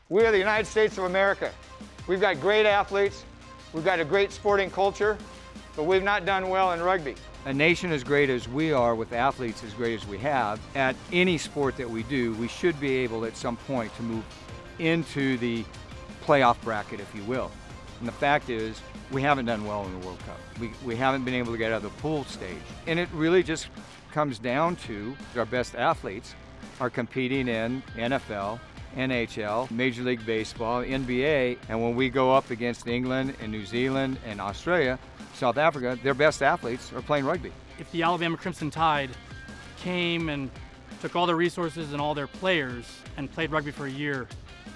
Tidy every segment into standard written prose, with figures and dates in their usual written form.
We are the United States of America. We've got great athletes, we've got a great sporting culture, but we've not done well in rugby. A nation as great as we are, with athletes as great as we have, at any sport that we do, we should be able at some point to move into the playoff bracket, if you will. And the fact is, we haven't done well in the World Cup. We haven't been able to get out of the pool stage. And it really just comes down to our best athletes are competing in NFL, NHL, Major League Baseball, NBA, and when we go up against England and New Zealand and Australia, South Africa, their best athletes are playing rugby. If the Alabama Crimson Tide came and took all their resources and all their players and played rugby for a year,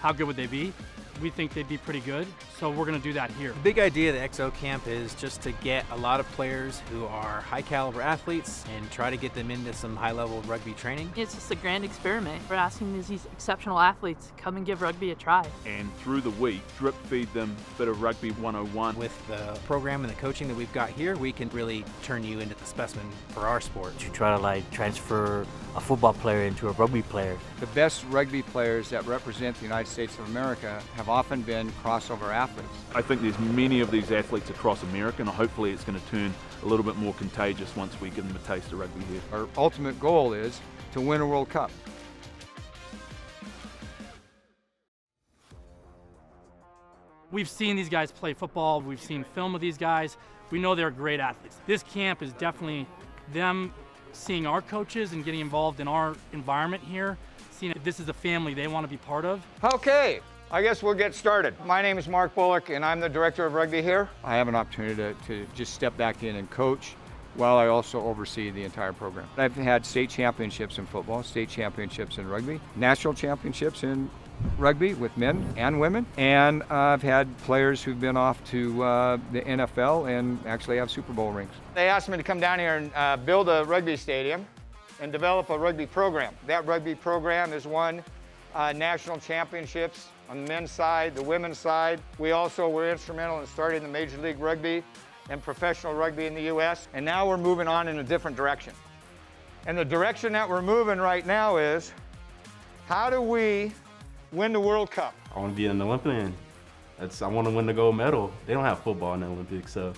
how good would they be? We think they'd be pretty good, so we're going to do that here. The big idea of the XO camp is just to get a lot of players who are high caliber athletes and try to get them into some high level rugby training. It's just a grand experiment. We're asking these exceptional athletes to come and give rugby a try. And through the week, drip feed them a bit of Rugby 101. With the program and the coaching that we've got here, we can really turn you into the specimen for our sport. To try to transfer a football player into a rugby player. The best rugby players that represent the United States of America have often been crossover athletes. I think there's many of these athletes across America, and hopefully it's going to turn a little bit more contagious once we give them a taste of rugby here. Our ultimate goal is to win a World Cup. We've seen these guys play football, we've seen film of these guys, we know they're great athletes. This camp is definitely them seeing our coaches and getting involved in our environment here, seeing that this is a family they want to be part of. Okay, I guess we'll get started. My name is Mark Bullock and I'm the director of rugby here. I have an opportunity to just step back in and coach while I also oversee the entire program. I've had state championships in football, state championships in rugby, national championships in rugby with men and women, and I've had players who've been off to the NFL and actually have Super Bowl rings. They asked me to come down here and build a rugby stadium and develop a rugby program. That rugby program has won national championships on the men's side, the women's side. We also were instrumental in starting the Major League Rugby and professional rugby in the U.S., and now we're moving on in a different direction. And the direction that we're moving right now is, how do we win the World Cup? I want to be an Olympian. I want to win the gold medal. They don't have football in the Olympics, so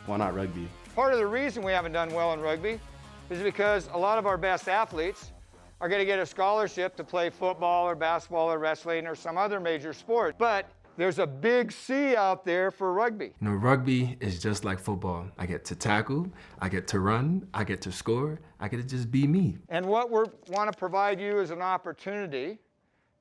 why not rugby? Part of the reason we haven't done well in rugby is because a lot of our best athletes are going to get a scholarship to play football or basketball or wrestling or some other major sport. But there's a big C out there for rugby. You know, rugby is just like football. I get to tackle, I get to run, I get to score, I get to just be me. And what we want to provide you is an opportunity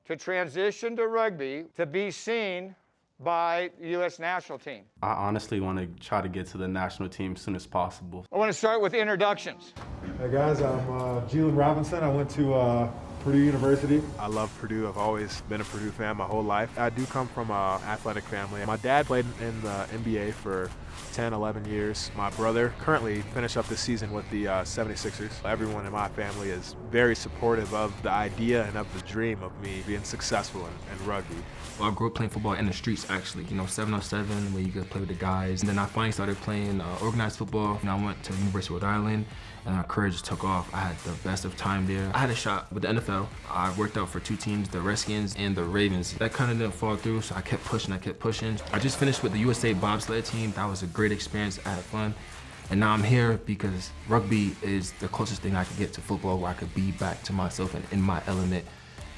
to transition to rugby, to be seen by the U.S. national team. I honestly want to try to get to the national team as soon as possible. I want to start with introductions. Hey guys, I'm Jalen Robinson. I went to Purdue University. I love Purdue. I've always been a Purdue fan my whole life. I do come from an athletic family. My dad played in the NBA for 10, 11 years. My brother currently finished up this season with the 76ers. Everyone in my family is very supportive of the idea and of the dream of me being successful in rugby. Well, I grew up playing football in the streets, actually. You know, 7-on-7, where you could play with the guys. And then I finally started playing organized football. And I went to University of Rhode Island, and our career just took off. I had the best of time there. I had a shot with the NFL. I worked out for two teams, the Redskins and the Ravens. That kind of didn't fall through, so I kept pushing. I just finished with the USA bobsled team. That was a great experience. I had fun. And now I'm here because rugby is the closest thing I could get to football, where I could be back to myself and in my element,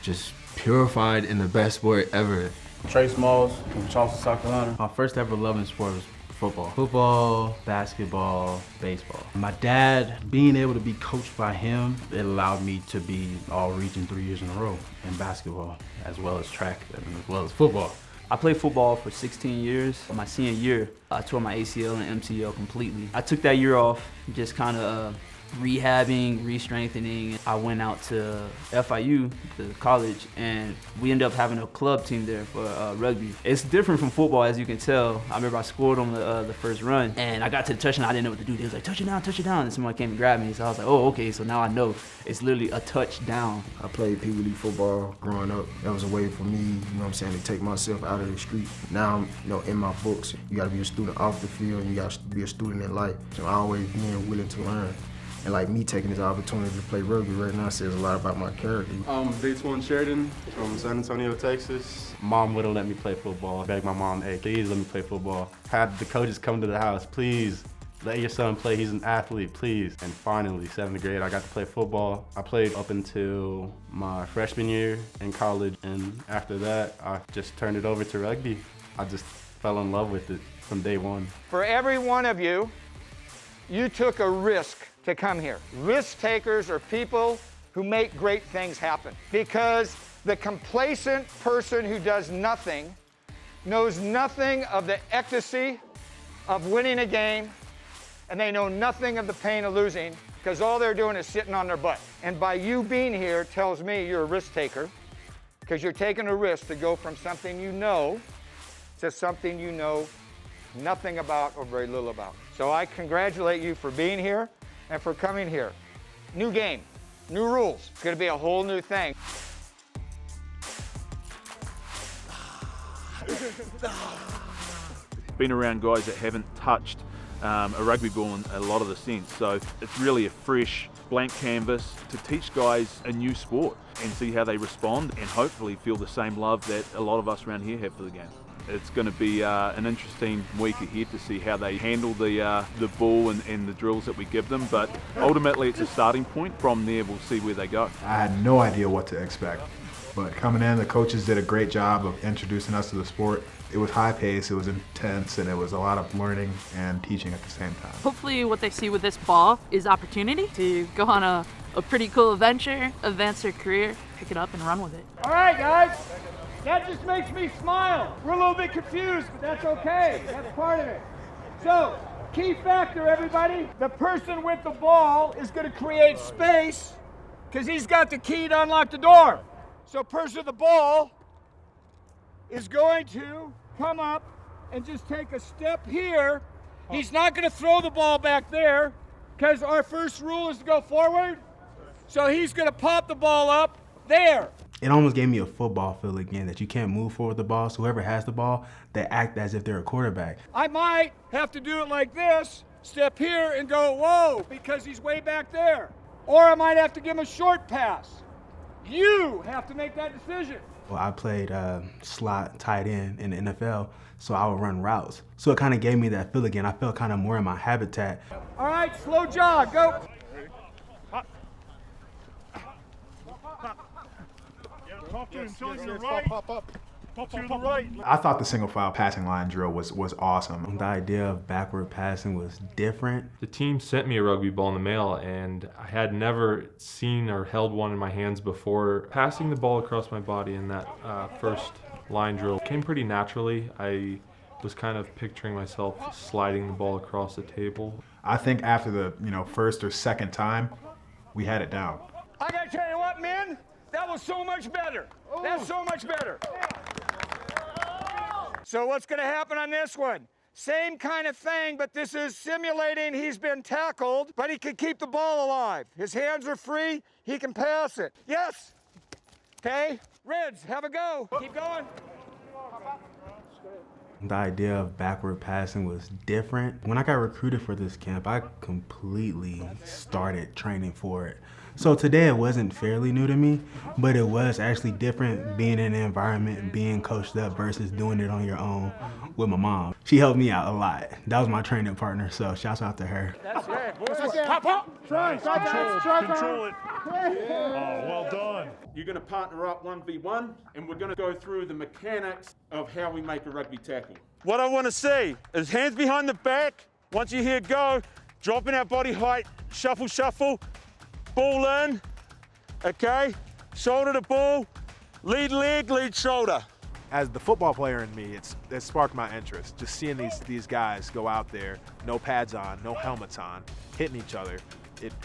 just purified in the best sport ever. Trey Smalls from Charleston, South Carolina. My first ever love in sport was football. Football, basketball, baseball. My dad, being able to be coached by him, it allowed me to be all-region 3 years in a row in basketball, as well as track, and as well as football. I played football for 16 years. My senior year, I tore my ACL and MCL completely. I took that year off, just kind of rehabbing, re-strengthening. I went out to FIU, the college, and we ended up having a club team there for rugby. It's different from football, as you can tell. I remember I scored on the first run, and I got to the touchdown. I didn't know what to do. They was like, touch it down, and someone came and grabbed me. So I was like, oh, okay, so now I know. It's literally a touchdown. I played Pee Wee League football growing up. That was a way for me, you know what I'm saying, to take myself out of the street. Now I'm, in my books, you gotta be a student off the field, and you gotta be a student in life. So I always being willing to learn. And like me taking this opportunity to play rugby right now says a lot about my character. Day-Twan Sheridan from San Antonio, Texas. Mom wouldn't let me play football. I begged my mom, hey, please let me play football. Had the coaches come to the house, please. Let your son play, he's an athlete, please. And finally, 7th grade, I got to play football. I played up until my freshman year in college, and after that, I just turned it over to rugby. I just fell in love with it from day one. For every one of you, you took a risk to come here. Risk takers are people who make great things happen, because the complacent person who does nothing knows nothing of the ecstasy of winning a game, and they know nothing of the pain of losing, because all they're doing is sitting on their butt. And by you being here tells me you're a risk taker, because you're taking a risk to go from something you know to something you know nothing about or very little about. So I congratulate you for being here and for coming here. New game, new rules. It's gonna be a whole new thing. Been around guys that haven't touched a rugby ball in a lot of the sense, so it's really a fresh blank canvas to teach guys a new sport and see how they respond, and hopefully feel the same love that a lot of us around here have for the game. It's going to be an interesting week ahead to see how they handle the ball and the drills that we give them, but ultimately it's a starting point. From there we'll see where they go. I had no idea what to expect, but coming in, the coaches did a great job of introducing us to the sport. It was high pace, it was intense, and it was a lot of learning and teaching at the same time. Hopefully what they see with this ball is opportunity to go on a pretty cool adventure, advance their career, pick it up and run with it. All right, guys, that just makes me smile. We're a little bit confused, but that's okay. That's part of it. So, key factor, everybody. The person with the ball is going to create space because he's got the key to unlock the door. So, person with the ball is going to come up and just take a step here. He's not going to throw the ball back there because our first rule is to go forward. So he's going to pop the ball up there. It almost gave me a football feel again, that you can't move forward with the ball, so whoever has the ball, they act as if they're a quarterback. I might have to do it like this, step here and go, whoa, because he's way back there. Or I might have to give him a short pass. You have to make that decision. Well, I played slot tight end in the NFL, so I would run routes. So it kind of gave me that feel again. I felt kind of more in my habitat. All right, slow jog, go. I thought the single file passing line drill was awesome. The idea of backward passing was different. The team sent me a rugby ball in the mail, and I had never seen or held one in my hands before. Passing the ball across my body in that first line drill came pretty naturally. I was kind of picturing myself sliding the ball across the table. I think after the first or second time, we had it down. I gotta tell you what, men, that was so much better. That's so much better. So what's gonna happen on this one? Same kind of thing, but this is simulating he's been tackled, but he can keep the ball alive. His hands are free, he can pass it. Yes. Okay, Reds, have a go. Keep going. The idea of backward passing was different. When I got recruited for this camp, I completely started training for it. So today it wasn't fairly new to me, but it was actually different being in an environment, being coached up versus doing it on your own with my mom. She helped me out a lot. That was my training partner, so shouts out to her. That's it. Pop, pop. Try, control it. Oh, well done. You're going to partner up 1v1, and we're going to go through the mechanics of how we make a rugby tackle. What I want to see is hands behind the back. Once you hear go, dropping our body height, shuffle, shuffle, ball in, okay? Shoulder to ball, lead leg, lead shoulder. As the football player in me, it sparked my interest. Just seeing these guys go out there, no pads on, no helmets on, hitting each other.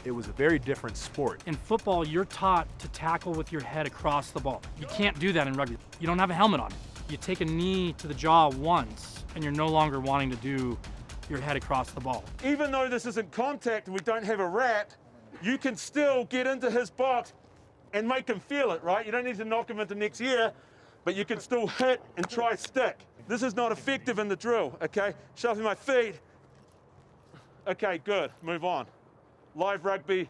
It was a very different sport. In football, you're taught to tackle with your head across the ball. You can't do that in rugby. You don't have a helmet on. You take a knee to the jaw once, and you're no longer wanting to do your head across the ball. Even though this isn't contact and we don't have a rat, you can still get into his box and make him feel it, right? You don't need to knock him into next year, but you can still hit and try stick. This is not effective in the drill, okay? Shuffling my feet. Okay, good, move on. live rugby,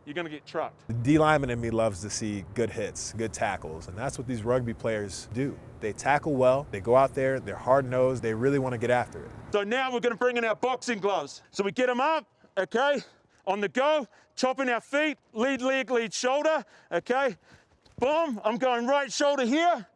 you're going to get trucked. The D lineman in me loves to see good hits, good tackles, and that's what these rugby players do. They tackle well, they go out there, they're hard-nosed, they really want to get after it. So now we're going to bring in our boxing gloves. So we get them up, okay, on the go, chopping our feet, lead leg, lead shoulder, okay. Boom, I'm going right shoulder here,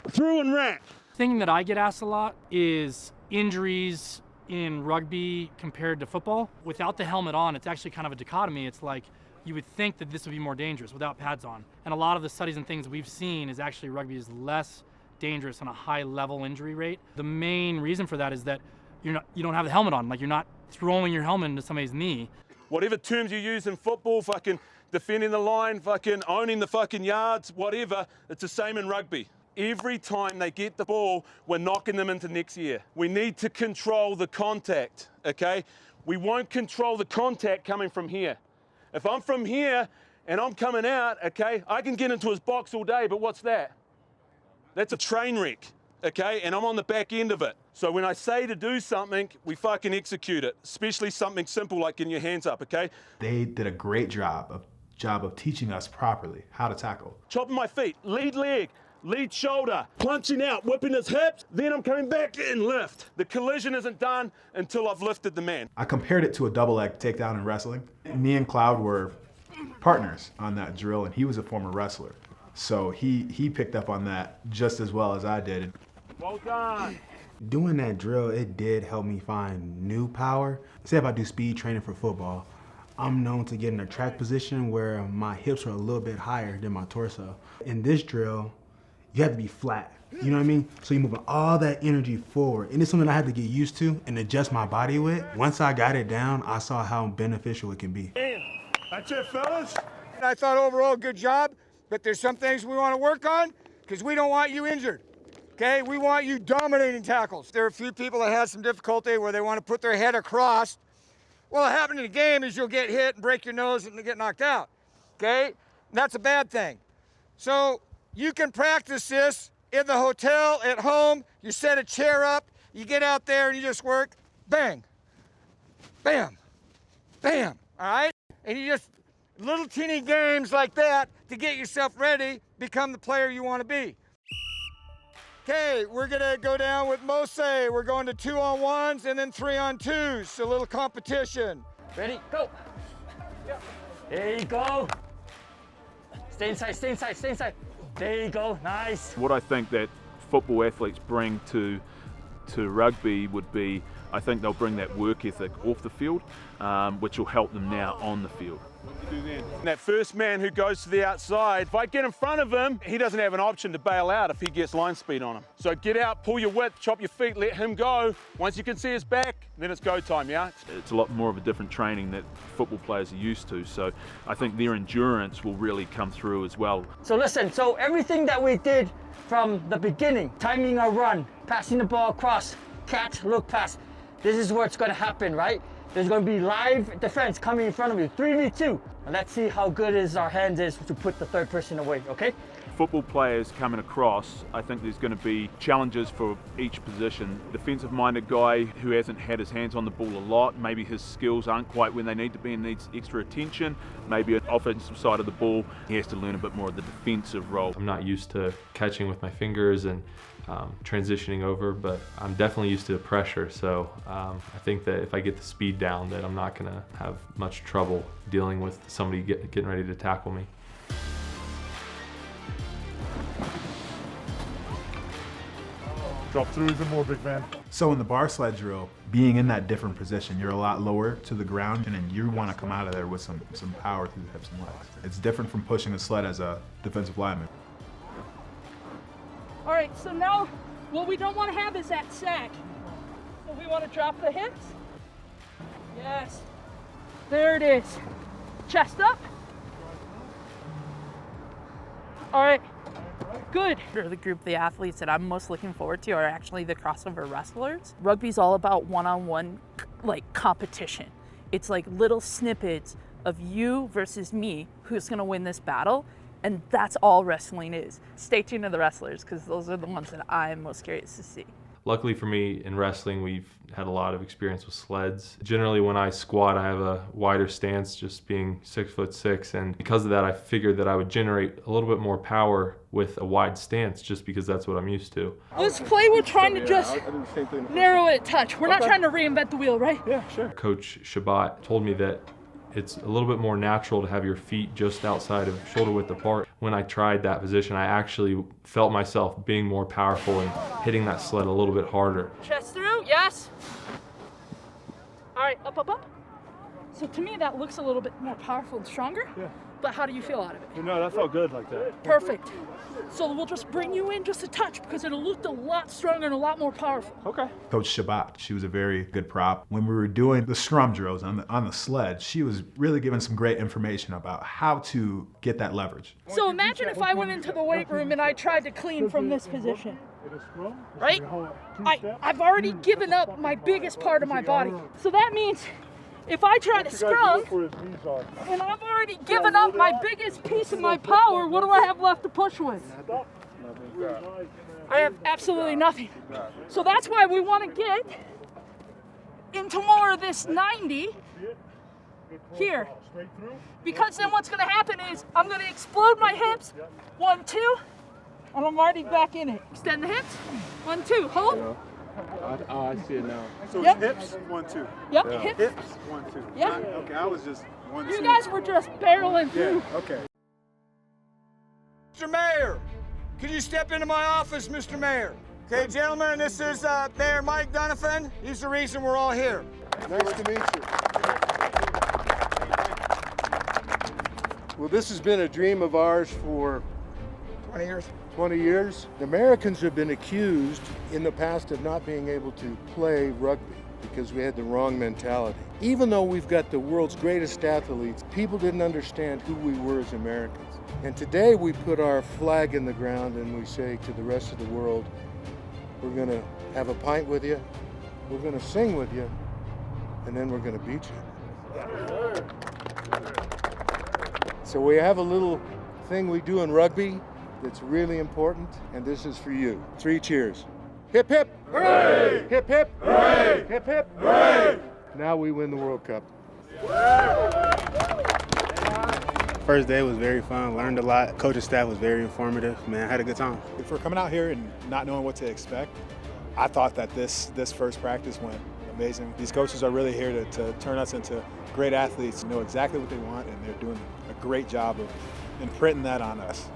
through and rack. Thing that I get asked a lot is injuries in rugby compared to football. Without the helmet on, it's actually kind of a dichotomy. It's like you would think that this would be more dangerous without pads on. And a lot of the studies and things we've seen is actually rugby is less dangerous on a high level injury rate. The main reason for that is that you don't have the helmet on. Like, you're not throwing your helmet into somebody's knee. Whatever terms you use in football, fucking defending the line, fucking owning the fucking yards, whatever, it's the same in rugby. Every time they get the ball, we're knocking them into next year. We need to control the contact, okay? We won't control the contact coming from here. If I'm from here and I'm coming out, okay, I can get into his box all day, but what's that? That's a train wreck, okay? And I'm on the back end of it. So when I say to do something, we fucking execute it, especially something simple like getting your hands up, okay? They did a great job of teaching us properly how to tackle. Chopping my feet, lead leg, lead shoulder, punching out, whipping his hips, then I'm coming back and lift. The collision isn't done until I've lifted the man. I compared it to a double leg takedown in wrestling. Me and Cloud were partners on that drill, and he was a former wrestler. So he picked up on that just as well as I did. Well done. Doing that drill, it did help me find new power. Say if I do speed training for football, I'm known to get in a track position where my hips are a little bit higher than my torso. In this drill, you have to be flat, you know what I mean? So you're moving all that energy forward. And it's something I had to get used to and adjust my body with. Once I got it down, I saw how beneficial it can be. That's it, fellas. I thought overall, good job, but there's some things we want to work on because we don't want you injured, okay? We want you dominating tackles. There are a few people that had some difficulty where they want to put their head across. Well, what happens in the game is you'll get hit and break your nose and get knocked out, okay? And that's a bad thing. So you can practice this in the hotel, at home. You set a chair up, you get out there and you just work, bang, bam, bam, all right? And you just, little teeny games like that to get yourself ready, become the player you want to be. Okay, we're gonna go down with Mose. We're going to 2-on-1s and then 3-on-2s, so a little competition. Ready, go. There you go. Stay inside, stay inside, stay inside. There you go, nice. What I think that football athletes bring to rugby would be, I think they'll bring that work ethic off the field, which will help them now on the field. What do you do then? That first man who goes to the outside, if I get in front of him, he doesn't have an option to bail out if he gets line speed on him. So get out, pull your width, chop your feet, let him go. Once you can see his back, then it's go time, yeah? It's a lot more of a different training that football players are used to, so I think their endurance will really come through as well. So listen, so everything that we did from the beginning, timing our run, passing the ball across, catch, look, pass, this is where it's going to happen, right? There's going to be live defense coming in front of you, 3v2. And let's see how good our hands is to put the third person away, okay? Football players coming across, I think there's going to be challenges for each position. Defensive-minded guy who hasn't had his hands on the ball a lot, maybe his skills aren't quite when they need to be and needs extra attention. Maybe an offensive side of the ball, he has to learn a bit more of the defensive role. I'm not used to catching with my fingers and transitioning over, but I'm definitely used to the pressure. So I think that if I get the speed down, that I'm not going to have much trouble dealing with somebody getting ready to tackle me. Drop through even more, big man. So in the bar sled drill, being in that different position, you're a lot lower to the ground, and then you want to come out of there with some power through the hips and legs. It's different from pushing a sled as a defensive lineman. All right, so now what we don't want to have is that sag. So we want to drop the hips. Yes. There it is. Chest up. All right. Good. The group of the athletes that I'm most looking forward to are actually the crossover wrestlers. Rugby's all about one-on-one competition. It's like little snippets of you versus me, who's gonna win this battle, and that's all wrestling is. Stay tuned to the wrestlers, because those are the ones that I'm most curious to see. Luckily for me, in wrestling, we've had a lot of experience with sleds. Generally, when I squat, I have a wider stance, just being 6'6", and because of that, I figured that I would generate a little bit more power with a wide stance, just because that's what I'm used to. This play, we're trying to just narrow it, touch. We're not trying to reinvent the wheel, right? Yeah, sure. Coach Shabbat told me that it's a little bit more natural to have your feet just outside of shoulder width apart. When I tried that position, I actually felt myself being more powerful and hitting that sled a little bit harder. Chest through, yes. All right, up, up, up. So to me, that looks a little bit more powerful and stronger. Yeah. But how do you feel out of it? No, that felt good like that. Perfect. So we'll just bring you in just a touch because it'll look a lot stronger and a lot more powerful. Okay. Coach Shabbat, she was a very good prop. When we were doing the scrum drills on the sled, she was really giving some great information about how to get that leverage. So imagine if I went into the weight room and I tried to clean from this position. Right? I've already given up my biggest part of my body. So that means if I try to scrum, and I've already given up my biggest piece of my power, what do I have left to push with? I have absolutely nothing. So that's why we want to get into more of this 90 here. Because then what's going to happen is I'm going to explode my hips, 1, 2, and I'm already back in it. Extend the hips, 1, 2, hold. Oh, I see it now. So Yep. hips, 1, 2. Yep, Yeah. hips. Hips, 1, 2. Yeah. Okay, I was just 1, 2. You guys were just barreling through. Yeah, okay. Mr. Mayor, could you step into my office, Mr. Mayor? Okay, gentlemen, this is Mayor Mike Donovan. He's the reason we're all here. Nice to meet you. Well, this has been a dream of ours for 20 years. 20 years. The Americans have been accused in the past of not being able to play rugby because we had the wrong mentality. Even though we've got the world's greatest athletes, people didn't understand who we were as Americans. And today we put our flag in the ground and we say to the rest of the world, we're gonna have a pint with you, we're gonna sing with you, and then we're gonna beat you. So we have a little thing we do in rugby that's really important, and this is for you. 3 cheers. Hip, hip. Hooray! Hip, hip. Hooray! Hip, hip. Hooray! Now we win the World Cup. First day was very fun, learned a lot. Coaching staff was very informative. Man, I had a good time. If we're coming out here and not knowing what to expect, I thought that this first practice went amazing. These coaches are really here to turn us into great athletes, know exactly what they want, and they're doing a great job of imprinting that on us.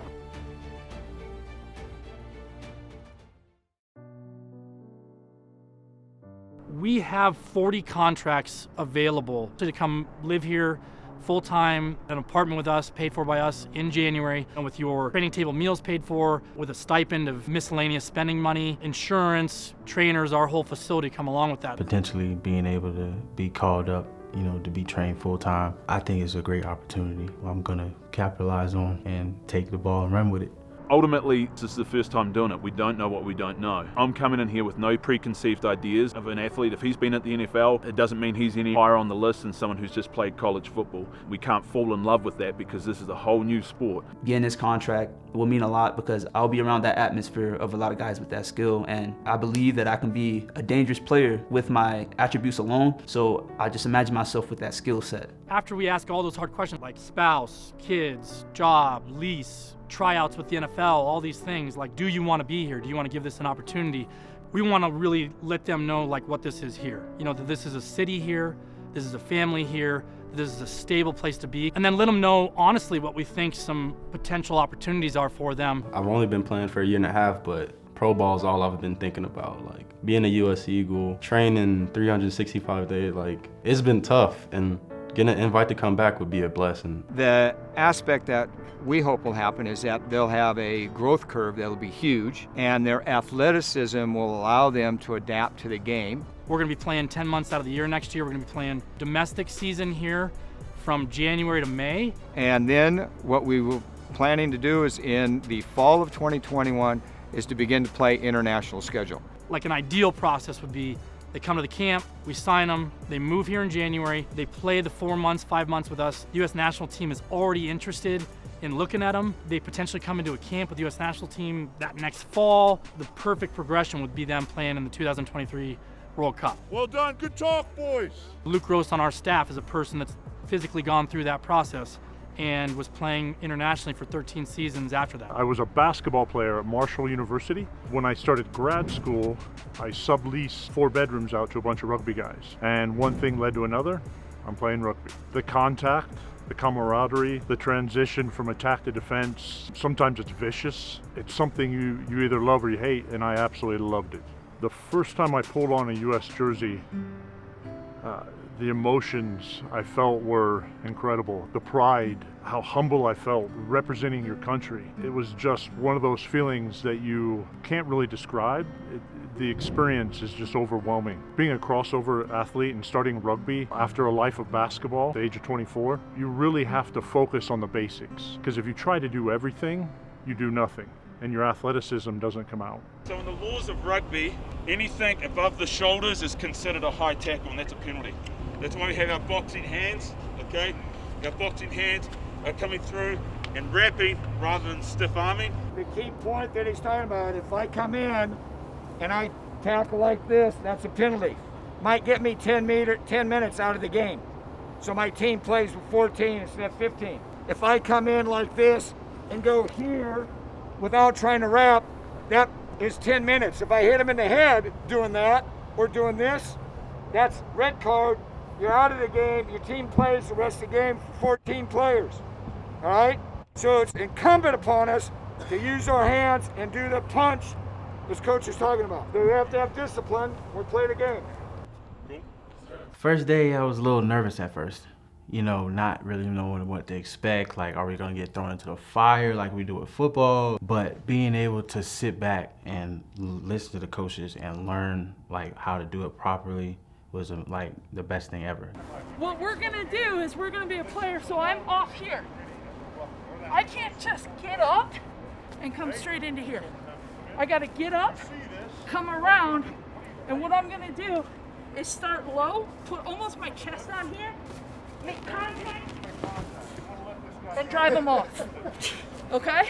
We have 40 contracts available to come live here full-time, an apartment with us, paid for by us in January, and with your training table meals paid for, with a stipend of miscellaneous spending money, insurance, trainers, our whole facility come along with that. Potentially being able to be called up, to be trained full-time, I think is a great opportunity I'm gonna capitalize on and take the ball and run with it. Ultimately, this is the first time doing it. We don't know what we don't know. I'm coming in here with no preconceived ideas of an athlete. If he's been at the NFL, it doesn't mean he's any higher on the list than someone who's just played college football. We can't fall in love with that because this is a whole new sport. Getting this contract will mean a lot because I'll be around that atmosphere of a lot of guys with that skill, and I believe that I can be a dangerous player with my attributes alone, so I just imagine myself with that skill set. After we ask all those hard questions like spouse, kids, job, lease, tryouts with the NFL, all these things, like, do you want to be here? Do you want to give this an opportunity? We want to really let them know like what this is here. That this is a city here, this is a family here, this is a stable place to be, and then let them know honestly what we think some potential opportunities are for them. I've only been playing for a year and a half, but pro ball is all I've been thinking about. Like being a US Eagle, training 365 days, like it's been tough, and getting an invite to come back would be a blessing. The aspect that we hope will happen is that they'll have a growth curve that'll be huge, and their athleticism will allow them to adapt to the game. We're going to be playing 10 months out of the year next year. We're going to be playing domestic season here from January to May. And then what we were planning to do is in the fall of 2021 is to begin to play international schedule. Like an ideal process would be they come to the camp, we sign them, they move here in January, they play the 4 months, 5 months with us. The U.S. national team is already interested in looking at them. They potentially come into a camp with the U.S. national team that next fall. The perfect progression would be them playing in the 2023 World Cup. Well done. Good talk, boys. Luke Roast on our staff is a person that's physically gone through that process and was playing internationally for 13 seasons after that. I was a basketball player at Marshall University. When I started grad school, I subleased 4 bedrooms out to a bunch of rugby guys. And one thing led to another. I'm playing rugby. The contact, the camaraderie, the transition from attack to defense, sometimes it's vicious. It's something you either love or you hate, and I absolutely loved it. The first time I pulled on a US jersey, the emotions I felt were incredible. The pride, how humble I felt representing your country. It was just one of those feelings that you can't really describe. The experience is just overwhelming. Being a crossover athlete and starting rugby after a life of basketball at the age of 24, you really have to focus on the basics. Because if you try to do everything, you do nothing, and your athleticism doesn't come out. So in the laws of rugby, anything above the shoulders is considered a high tackle, and that's a penalty. That's why we have our boxing hands, okay? Our boxing hands are coming through and wrapping rather than stiff arming. The key point that he's talking about, if I come in and I tackle like this, that's a penalty. Might get me 10 minutes out of the game. So my team plays with 14 instead of 15. If I come in like this and go here without trying to wrap, that is 10 minutes. If I hit him in the head doing that or doing this, that's red card. You're out of the game. Your team plays the rest of the game for 14 players. All right? So it's incumbent upon us to use our hands and do the punch this coach is talking about. We have to have discipline or play the game. First day, I was a little nervous at first. You know, not really knowing what to expect. Like, are we gonna get thrown into the fire like we do with football? But being able to sit back and listen to the coaches and learn like how to do it properly was like the best thing ever. What we're gonna do is we're gonna be a player, so I'm off here. I can't just get up and come straight into here. I gotta get up, come around, and what I'm gonna do is start low, put almost my chest on here, make contact, and drive them off, okay?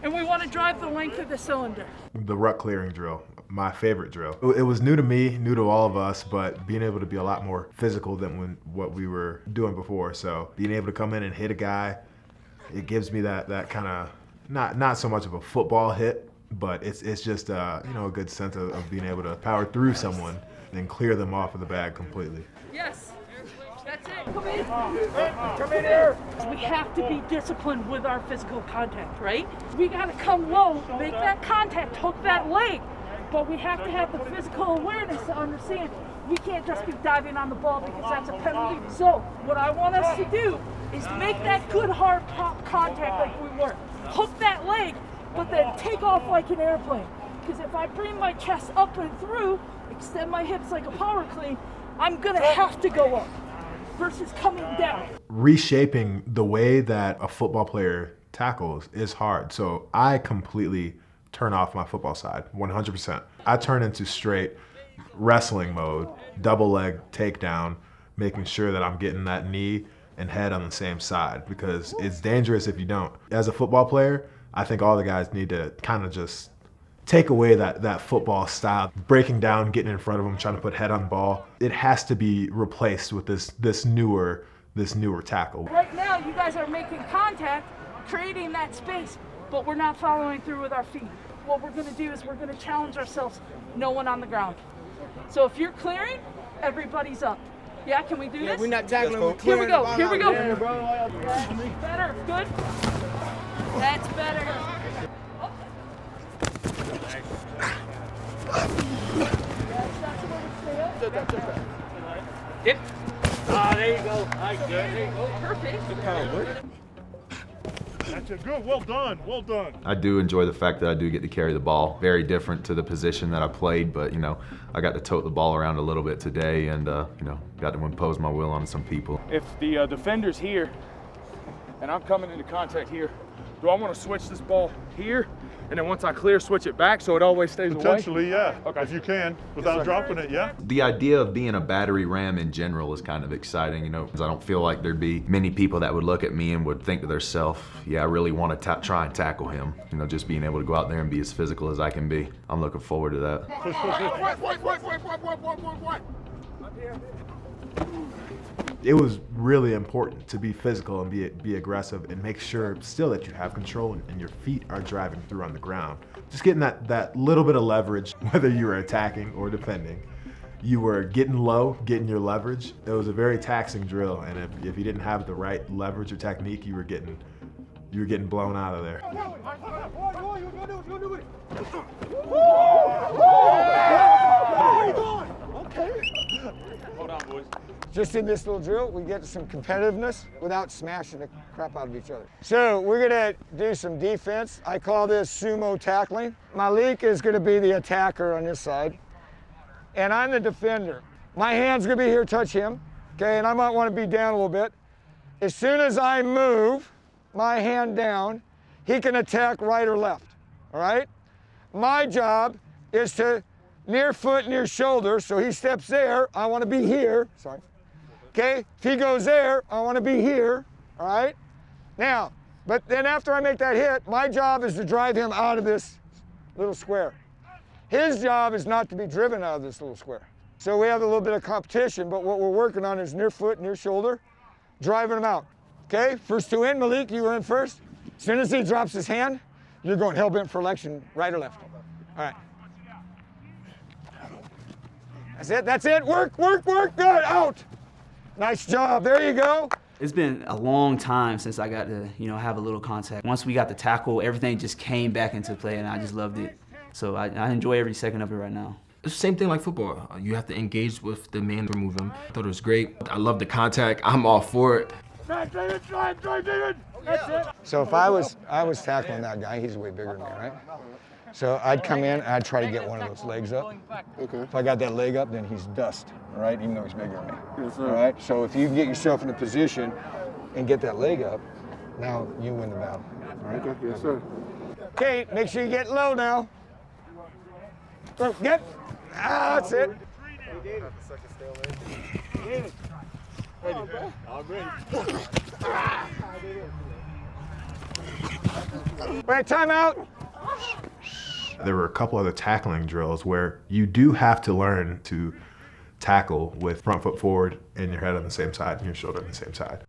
And we wanna drive the length of the cylinder. The ruck clearing drill, my favorite drill. It was new to me, new to all of us, but being able to be a lot more physical than what we were doing before. So being able to come in and hit a guy, it gives me that kind of, not so much of a football hit, but it's just you know, a good sense of being able to power through someone and clear them off of the bag completely. Yes, that's it. Come in. Come in here. We have to be disciplined with our physical contact, right? We got to come low, make that contact, hook that leg, but we have to have the physical awareness to understand we can't just be diving on the ball because that's a penalty. So what I want us to do is make that good hard contact like we were. Hook that leg, but then take off like an airplane. Because if I bring my chest up and through, extend my hips like a power clean, I'm gonna have to go up versus coming down. Reshaping the way that a football player tackles is hard. So I completely turn off my football side, 100%. I turn into straight wrestling mode, double leg takedown, making sure that I'm getting that knee and head on the same side, because it's dangerous if you don't. As a football player, I think all the guys need to kind of just take away that football style, breaking down, getting in front of them, trying to put head on ball. It has to be replaced with this newer tackle. Right now, you guys are making contact, creating that space, but we're not following through with our feet. What we're gonna do is we're gonna challenge ourselves, no one on the ground. So if you're clearing, everybody's up. Yeah, can we do this? We're not tackling, we're Here we go, here we go. Yeah, bro. That's better, good. That's better. Yep. There you go. All right, good. There you go. Perfect. Good power. That's a good. Well done. Well done. I do enjoy the fact that I do get to carry the ball. Very different to the position that I played, but you know, I got to tote the ball around a little bit today, and you know, got to impose my will on some people. If the defender's here, and I'm coming into contact here, Do I want to switch this ball here, and then once I clear, switch it back so it always stays away? Potentially, yeah. Okay. If you can, without dropping it, yeah. The idea of being a battery ram in general is kind of exciting, you know, because I don't feel like there'd be many people that would look at me and would think to themselves, yeah, I really want to try and tackle him. You know, just being able to go out there and be as physical as I can be. I'm looking forward to that. It was really important to be physical and be aggressive and make sure still that you have control and your feet are driving through on the ground. Just getting that little bit of leverage, whether you were attacking or defending. You were getting low, getting your leverage. It was a very taxing drill, and if you didn't have the right leverage or technique, you were getting blown out of there. Hold on, boys. Just in this little drill, we get some competitiveness without smashing the crap out of each other. So we're gonna do some defense. I call this sumo tackling. Malik is gonna be the attacker on this side, and I'm the defender. My hand's gonna be here, touch him, okay, and I might wanna be down a little bit. As soon as I move my hand down, he can attack right or left, all right? My job is to near foot, near shoulder, so he steps there, I wanna be here, sorry. Okay, if he goes there, I wanna be here, all right? Now, but then after I make that hit, my job is to drive him out of this little square. His job is not to be driven out of this little square. So we have a little bit of competition, but what we're working on is near foot, near shoulder, driving him out. Okay, first two in, Malik, you were in first. As soon as he drops his hand, you're going hell-bent for election, right or left. All right. That's it, work, good, out. Nice job, there you go. It's been a long time since I got to, have a little contact. Once we got the tackle, everything just came back into play, and I just loved it. So I enjoy every second of it right now. It's the same thing like football. You have to engage with the man to move him. I thought it was great. I love the contact. I'm all for it. Drive, David. That's it. So if I was tackling that guy, he's way bigger than me, right? So I'd come in and I'd try to get one of those legs up. Okay. If I got that leg up, then he's dust, all right? Even though he's bigger than me. Yes, sir. All right. So if you can get yourself in a position and get that leg up, now you win the battle. All right. Okay. Yes, sir. Okay. Make sure you get low now. Go, get. That's it. Right, time out. There were a couple other tackling drills where you do have to learn to tackle with front foot forward and your head on the same side and your shoulder on the same side.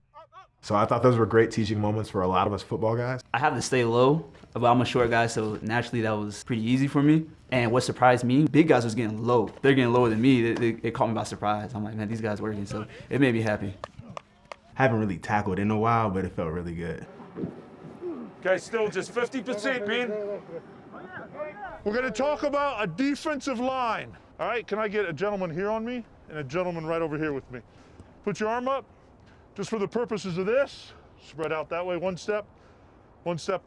So I thought those were great teaching moments for a lot of us football guys. I have to stay low, but I'm a short guy, so naturally that was pretty easy for me. And what surprised me, big guys was getting low. They're getting lower than me. It caught me by surprise. I'm like, man, these guys working, so it made me happy. Haven't really tackled in a while, but it felt really good. Okay, still just 50%, man. We're gonna talk about a defensive line. All right, can I get a gentleman here on me and a gentleman right over here with me? Put your arm up, just for the purposes of this. Spread out that way, one step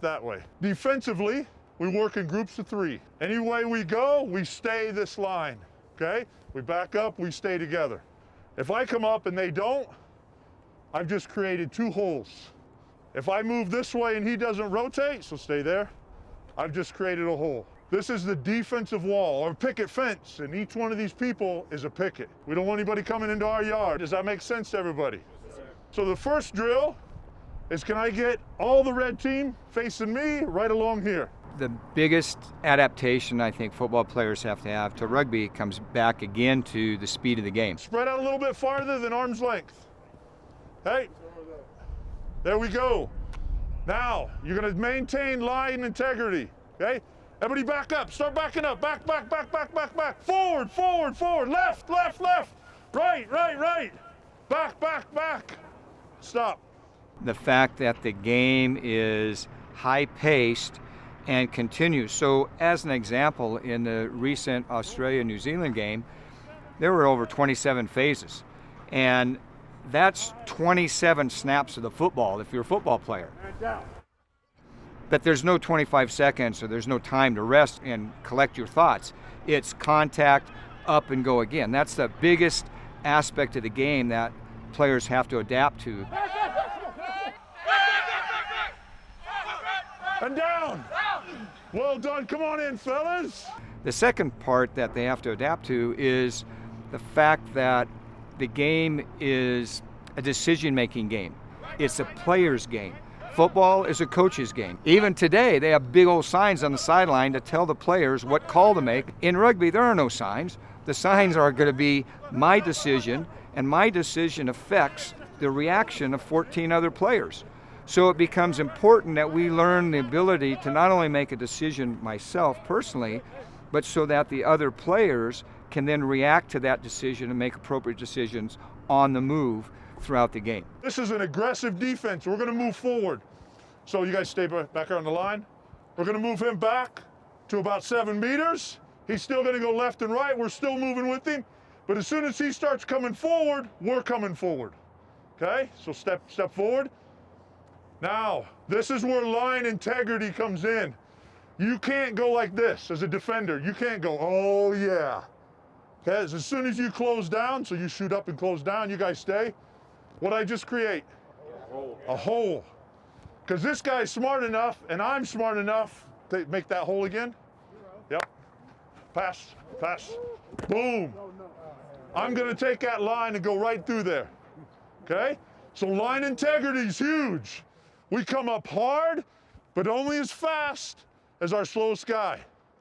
that way. Defensively, we work in groups of 3. Any way we go, we stay this line, okay? We back up, we stay together. If I come up and they don't, I've just created 2 holes. If I move this way and he doesn't rotate, so stay there, I've just created a hole. This is the defensive wall, or picket fence, and each one of these people is a picket. We don't want anybody coming into our yard. Does that make sense to everybody? So the first drill is, can I get all the red team facing me right along here? The biggest adaptation I think football players have to rugby comes back again to the speed of the game. Spread out a little bit farther than arm's length. Hey, there we go. Now, you're gonna maintain line integrity, okay? Everybody back up, start backing up, back, forward, left, right, back, stop. The fact that the game is high-paced and continues. So as an example, in the recent Australia-New Zealand game, there were over 27 phases. And that's 27 snaps of the football if you're a football player. But there's no 25 seconds, or there's no time to rest and collect your thoughts. It's contact, up and go again. That's the biggest aspect of the game that players have to adapt to. And down. Well done. Come on in, fellas. The second part that they have to adapt to is the fact that the game is a decision-making game. It's a player's game. Football is a coach's game. Even today, they have big old signs on the sideline to tell the players what call to make. In rugby, there are no signs. The signs are going to be my decision, and my decision affects the reaction of 14 other players. So it becomes important that we learn the ability to not only make a decision myself personally, but so that the other players can then react to that decision and make appropriate decisions on the move throughout the game. This is an aggressive defense. We're going to move forward. So you guys stay back on the line. We're going to move him back to about 7 meters. He's still going to go left and right. We're still moving with him. But as soon as he starts coming forward, we're coming forward. Okay? So step forward. Now, this is where line integrity comes in. You can't go like this as a defender. You can't go, oh yeah. Okay? As soon as you close down, so you shoot up and close down, you guys stay. What I just create? A hole. Because this guy's smart enough, and I'm smart enough to make that hole again. Yep. Pass, pass, boom. I'm going to take that line and go right through there. Okay? So line integrity is huge. We come up hard, but only as fast as our slowest guy.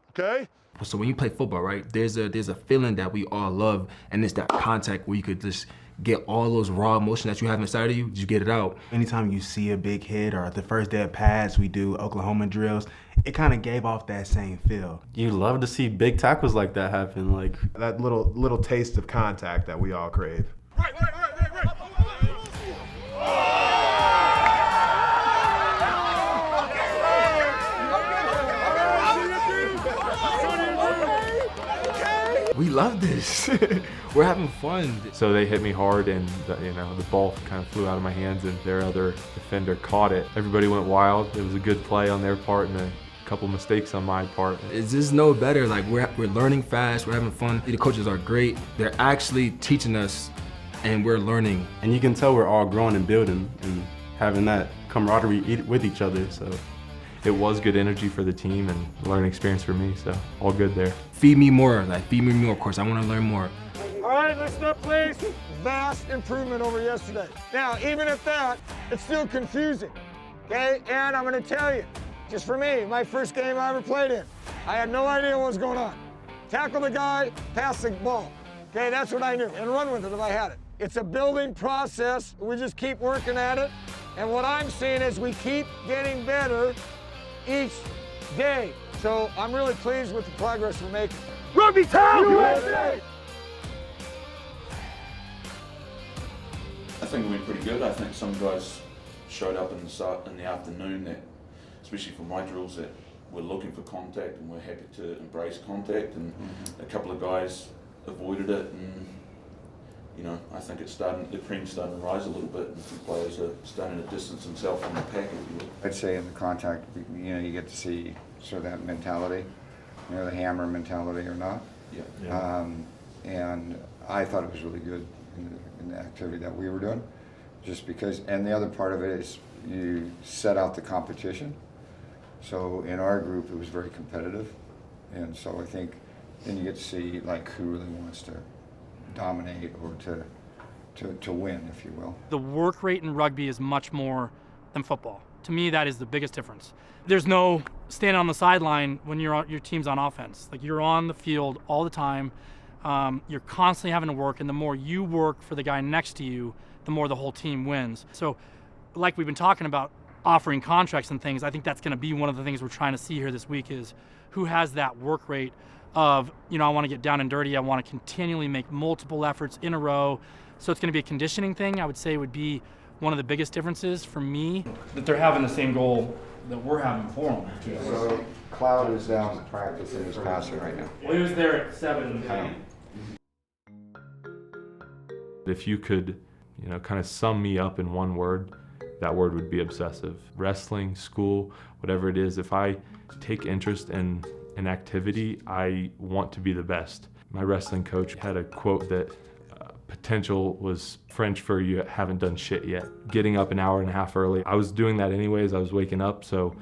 Okay? So when you play football, right, there's a feeling that we all love, and it's that contact where you could just get all those raw emotions that you have inside of you, you get it out. Anytime you see a big hit, or the first day of pads, we do Oklahoma drills, it kind of gave off that same feel. You love to see big tackles like that happen, like That little taste of contact that we all crave. We love this. We're having fun. So they hit me hard, and the ball kind of flew out of my hands, and their other defender caught it. Everybody went wild. It was a good play on their part and a couple mistakes on my part. It's just no better. Like we're learning fast. We're having fun. The coaches are great. They're actually teaching us, and we're learning. And you can tell we're all growing and building and having that camaraderie with each other. So it was good energy for the team and learning experience for me, so all good there. Feed me more, feed me more, of course. I want to learn more. All right, listen up, please. Vast improvement over yesterday. Now, even at that, it's still confusing, okay? And I'm gonna tell you, just for me, my first game I ever played in, I had no idea what was going on. Tackle the guy, pass the ball, okay? That's what I knew, and run with it if I had it. It's a building process. We just keep working at it. And what I'm seeing is we keep getting better each day. So I'm really pleased with the progress we're making. RugbyTown! USA! I think we went pretty good. I think some guys showed up in the afternoon that, especially for my drills, that were looking for contact and were happy to embrace contact, and a couple of guys avoided it, and I think the cream's starting to rise a little bit, and some players are starting to distance themselves from the pack, if you will. I'd say in the contact, you get to see sort of that mentality, the hammer mentality or not. Yeah. And I thought it was really good in the activity that we were doing, just because, and the other part of it is you set out the competition. So in our group, it was very competitive. And so I think then you get to see who really wants to dominate or to win, if you will. The work rate in rugby is much more than football. To me, that is the biggest difference. There's no standing on the sideline when your team's on offense. You're on the field all the time. You're constantly having to work, and the more you work for the guy next to you, the more the whole team wins. So, like we've been talking about, offering contracts and things, I think that's going to be one of the things we're trying to see here this week is who has that work rate of, I want to get down and dirty. I want to continually make multiple efforts in a row. So it's going to be a conditioning thing, I would say, would be one of the biggest differences for me. That they're having the same goal that we're having for them. So Cloud is down practicing his passing right now. Well, he was there at 7. If you could, kind of sum me up in one word, that word would be obsessive. Wrestling, school, whatever it is, if I take interest in an activity, I want to be the best. My wrestling coach had a quote that potential was French for you haven't done shit yet. Getting up an hour and a half early. I was doing that anyways, I was waking up, so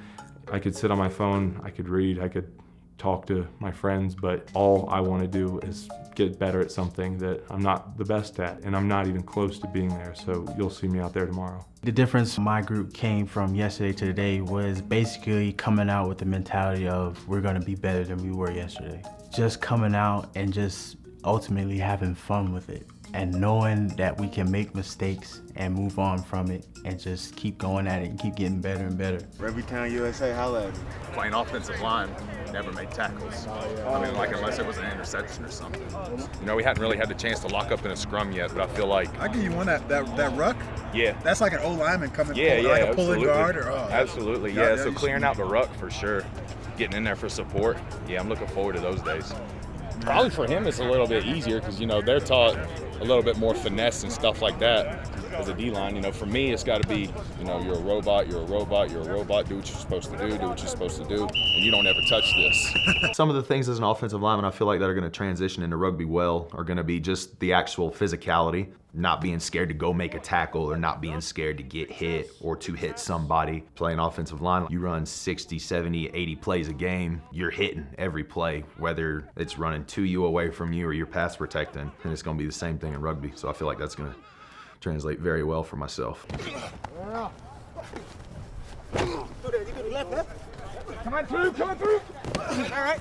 I could sit on my phone, I could read, I could talk to my friends, but all I want to do is get better at something that I'm not the best at, and I'm not even close to being there, so you'll see me out there tomorrow. The difference my group came from yesterday to today was basically coming out with the mentality of we're going to be better than we were yesterday. Just coming out and just ultimately having fun with it and knowing that we can make mistakes and move on from it and just keep going at it and keep getting better and better. RugbyTown USA, holla at me. Playing offensive line, never made tackles. I mean, like, unless it was an interception or something. You know, we hadn't really had the chance to lock up in a scrum yet, but I feel like... I'll give you one, that ruck. Yeah. That's like an old lineman coming, yeah, like a absolutely. pulling guard. Absolutely, yeah. So clearing out the ruck for sure. Getting in there for support. Yeah, I'm looking forward to those days. Probably for him it's a little bit easier because, you know, they're taught a little bit more finesse and stuff like that as a D-line. You know, for me, it's got to be, you know, you're a robot, do what you're supposed to do what you're supposed to do, and you don't ever touch this. Some of the things as an offensive lineman I feel like that are going to transition into rugby well are going to be just the actual physicality, not being scared to go make a tackle or not being scared to get hit or to hit somebody. Playing offensive line, you run 60, 70, 80 plays a game, you're hitting every play, whether it's running to you, away from you, or you're pass protecting, and it's going to be the same thing in rugby. So I feel like that's going to translate very well for myself. Come on through. All right.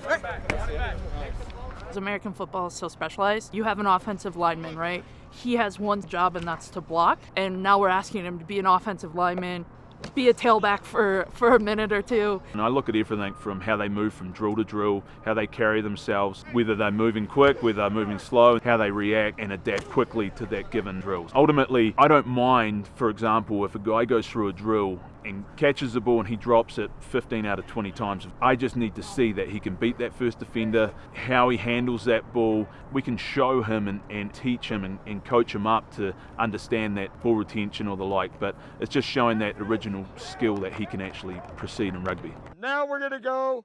As American football is so specialized, you have an offensive lineman, right? He has one job, and that's to block. And now we're asking him to be an offensive lineman, be a tailback for a minute or two. And I look at everything from how they move from drill to drill, how they carry themselves, whether they're moving quick, whether they're moving slow, how they react and adapt quickly to that given drill. Ultimately, I don't mind, for example, if a guy goes through a drill and catches the ball and he drops it 15 out of 20 times. I just need to see that he can beat that first defender, how he handles that ball. We can show him and teach him and coach him up to understand that ball retention or the like, but it's just showing that original skill that he can actually proceed in rugby. Now we're gonna go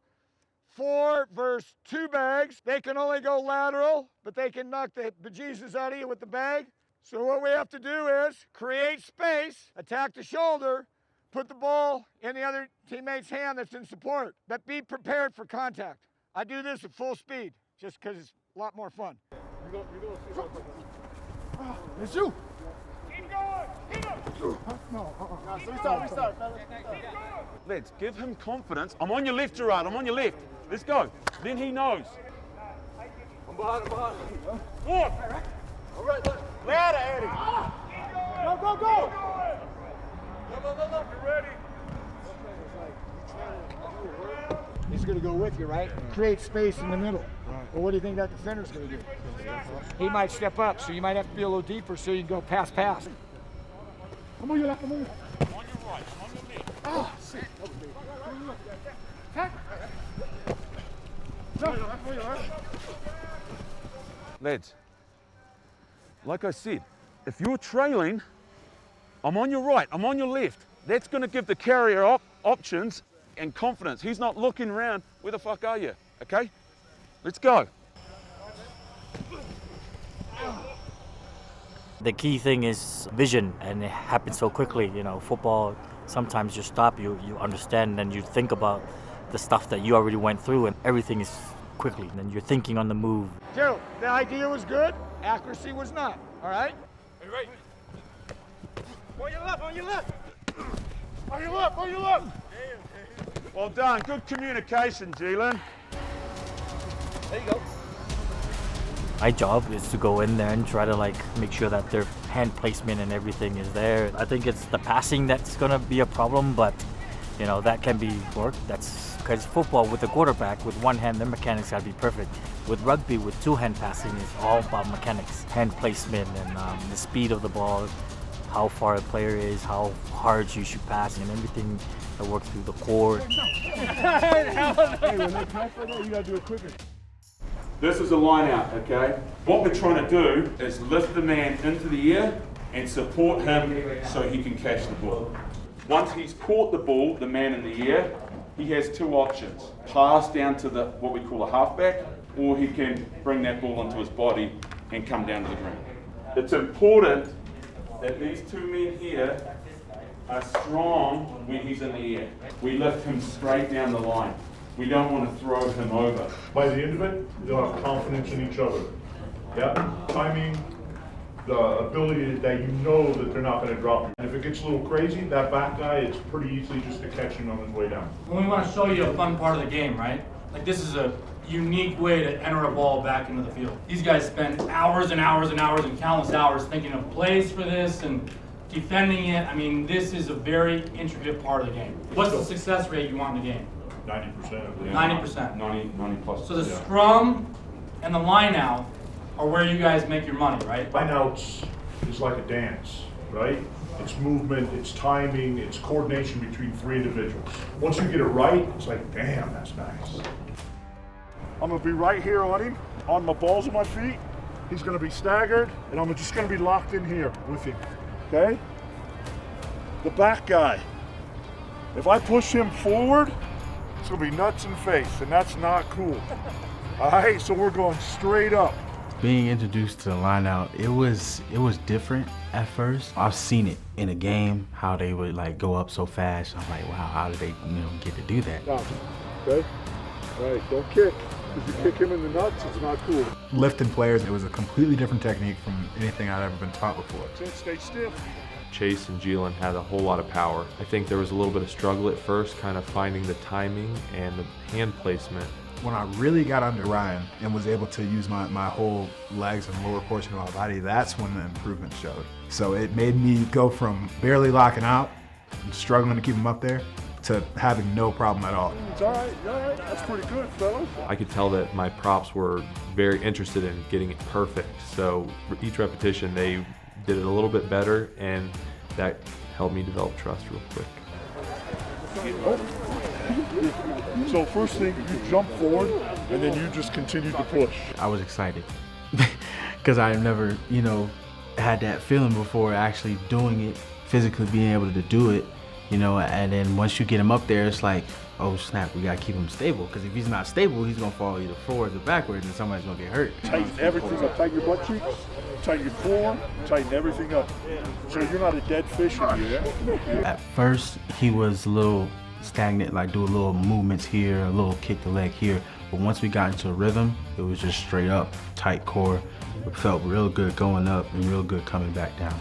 4 versus 2 bags. They can only go lateral, but they can knock the bejesus out of you with the bag. So what we have to do is create space, attack the shoulder, put the ball in the other teammate's hand that's in support, but be prepared for contact. I do this at full speed, just because it's a lot more fun. It's you. Keep going. No, Restart. Let's give him confidence. I'm on your left, Gerard. I'm on your left. Let's go. Then he knows. I'm behind. Walk. All right, look. Louder, Eddie. Go. You're ready. He's going to go with you, right? Create space in the middle. Well, what do you think that defender's going to do? He might step up, so you might have to be a little deeper so you can go pass. Come on, you left. On your right, on your left. Oh, shit. Lads, like I said, if you're trailing, I'm on your right, I'm on your left. That's going to give the carrier options and confidence. He's not looking around, where the fuck are you? Okay? Let's go. The key thing is vision, and it happens so quickly. You know, football, sometimes you stop, you understand, and you think about the stuff that you already went through, and everything is quickly, and you're thinking on the move. Joe, the idea was good, accuracy was not, all right? Hey, right. On your left. On your left. Well done, good communication, Jalen. There you go. My job is to go in there and try to make sure that their hand placement and everything is there. I think it's the passing that's gonna be a problem, but you know, that can be worked. That's because football with the quarterback, with one hand, their mechanics gotta be perfect. With rugby, with 2-hand passing, it's all about mechanics, hand placement and the speed of the ball, how far a player is, how hard you should pass, and everything that works through the core. Hey, when they pass like that, you gotta do it quicker. This is a line out, okay? What we're trying to do is lift the man into the air and support him so he can catch the ball. Once he's caught the ball, the man in the air, he has 2 options. Pass down to what we call a halfback, or he can bring that ball into his body and come down to the ground. It's important that these 2 men here are strong when he's in the air. We lift him straight down the line. We don't want to throw him over. By the end of it, they'll have confidence in each other. Yeah, timing, the ability that you know that they're not going to drop you. And if it gets a little crazy, that back guy, it's pretty easy just to catch him on his way down. When we want to show you a fun part of the game, right? Like this is a unique way to enter a ball back into the field. These guys spend hours and hours and hours and countless hours thinking of plays for this and defending it. I mean, this is a very intricate part of the game. What's the success rate you want in the game? 90%. 90%. 90 plus. So the scrum and the line out are where you guys make your money, right? Lineouts is like a dance, right? It's movement, it's timing, it's coordination between three individuals. Once you get it right, it's like, damn, that's nice. I'm gonna be right here on him, on my balls of my feet. He's gonna be staggered, and I'm just gonna be locked in here with him, okay? The back guy, if I push him forward, it's gonna be nuts in face, and that's not cool. All right, so we're going straight up. Being introduced to the lineout, it was different at first. I've seen it in a game, how they would like go up so fast. I'm like, wow, how did they get to do that? Stop. Okay? All right, don't kick. If you kick him in the nuts, it's not cool. Lifting players, it was a completely different technique from anything I'd ever been taught before. Stay stiff. Chase and Jalen had a whole lot of power. I think there was a little bit of struggle at first, kind of finding the timing and the hand placement. When I really got under Ryan and was able to use my whole legs and lower portion of my body, that's when the improvement showed. So it made me go from barely locking out, and struggling to keep him up there, to having no problem at all. It's all right, that's pretty good, fellas. I could tell that my props were very interested in getting it perfect. So each repetition, they did it a little bit better, and that helped me develop trust real quick. So first thing, you jump forward, and then you just continue to push. I was excited because I never, had that feeling before actually doing it, physically being able to do it, and then once you get him up there, it's like, oh snap, we gotta keep him stable, because if he's not stable, he's gonna fall either forwards or backwards, and somebody's gonna get hurt. Tighten everything up, tighten your butt cheeks, tighten your forearm, tighten everything up. So you're not a dead fish in here. At first, he was a little stagnant, like do a little movements here, a little kick the leg here. But once we got into a rhythm, it was just straight up, tight core. It felt real good going up and real good coming back down.